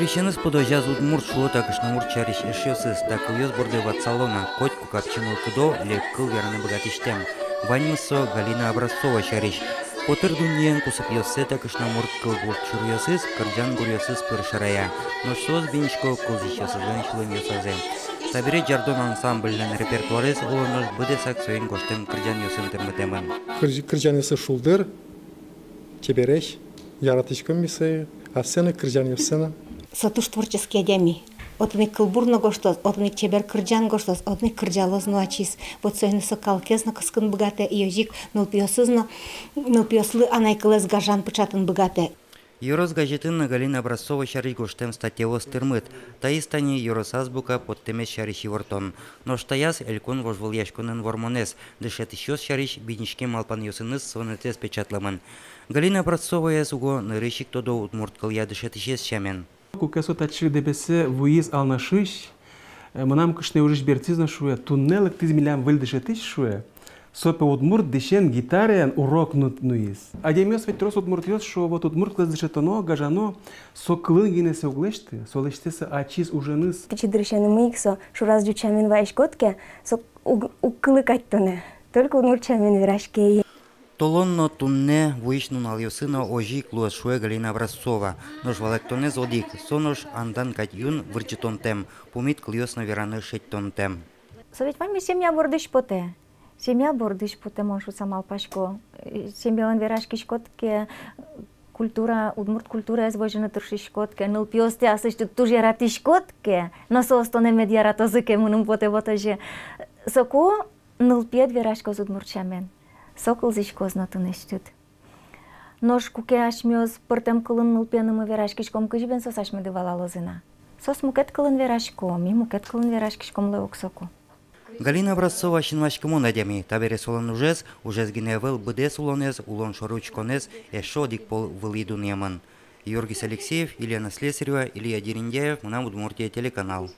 Шаришеныз подожаз удмурт шуота кышнамурт шариш эшёсыз так уёз бурды ватсалона коть кукапчину кудо леккыл вераны богатиштем. Ваньмысо Галина Образцова шариш. Потыр дуньен кусып ёсета кышнамурт кылбурт чурьёсыз кырджан гурьёсыз пыршарая. Ношсоз бинчко кылзищёсызын шылын ёсазе. Сабире жардон ансамбльнен репертуарез олонош быдесак сөйін коштем кырджан ёсын терметемын. Кырджан ёсы шулдыр, тебереш, яратышком мисы, а сцена кырджан ёсына. Сатуш творческие деми. Отник кылбурно гоштос, отник чебер кырджан гоштос, отник кырджалоз нуачис. Вот сойны сокалкезно кыскын богате иожик, нылпиослы анайкылез гажан пычатын богате. Юрос газетын Галина Образцова шариш гоштем статьевоз тырмыт. Таистани юрос азбука подтемес шариши вортон. Ноштаяс элькон вожвольяшконен вормонес. Дышет ищёс шариш бидничке малпан ёсыныз сонетес печатламын. Галина Образцова ясуго нырышик тодо удмурткал я дышет ищес шамен. Кукасо тачи дебесе вуиз алнашиш, манам кышне уриш бертизна шуе, туннелек тиз милям выльдышетиш шуе. Сопе удмурт дешен гитариан урок нуиз. Адемёс ведь трос удмурт ёс, шо вот удмурт клаз дешетоно, гажано, со клын гинесе углешты, со лештеса ачиз уженыз. Тичи дрешены мыиксо, шу раз дючамен вайшкотке, со укылыкаттоне, только удмуртчамен верашке. Толонно тунне вуишнун алйосына ожи клуаз шуе Галина Образцова. Нож валектоне зодик, сонош андан катюн вырчитон тем, пумит кльёсно вераны шеттон тем. Совет вами семья бордыш поте. Семья бордыш поте моншу самал пашко. Семьялан верашкишкотке культура, удмурт культура эзвожена туршишкотке, ныл пиосте асышты тужератишкотке, но состоне медиаратозыке мунум поте вотоже. Соко ныл пиет верашко з удмуртчамен. Сокол зишкозна тунештют. Нож куке ашмёз пыртем кылын нылпенымы верашкишком кыжбен сосашмы дывала лозына. Сос мукет кылын верашком, и мукет кылын верашкишком леок соку. Галина Образцова шинвашкому надями, табере солон ужез гиневел быдес улонез, улон шоручконез, эшо дикпол вылиду неман. Георгий Алексеев, Елена Слесарева, Илья Дериндяев, Мунам Удмуртия телеканал.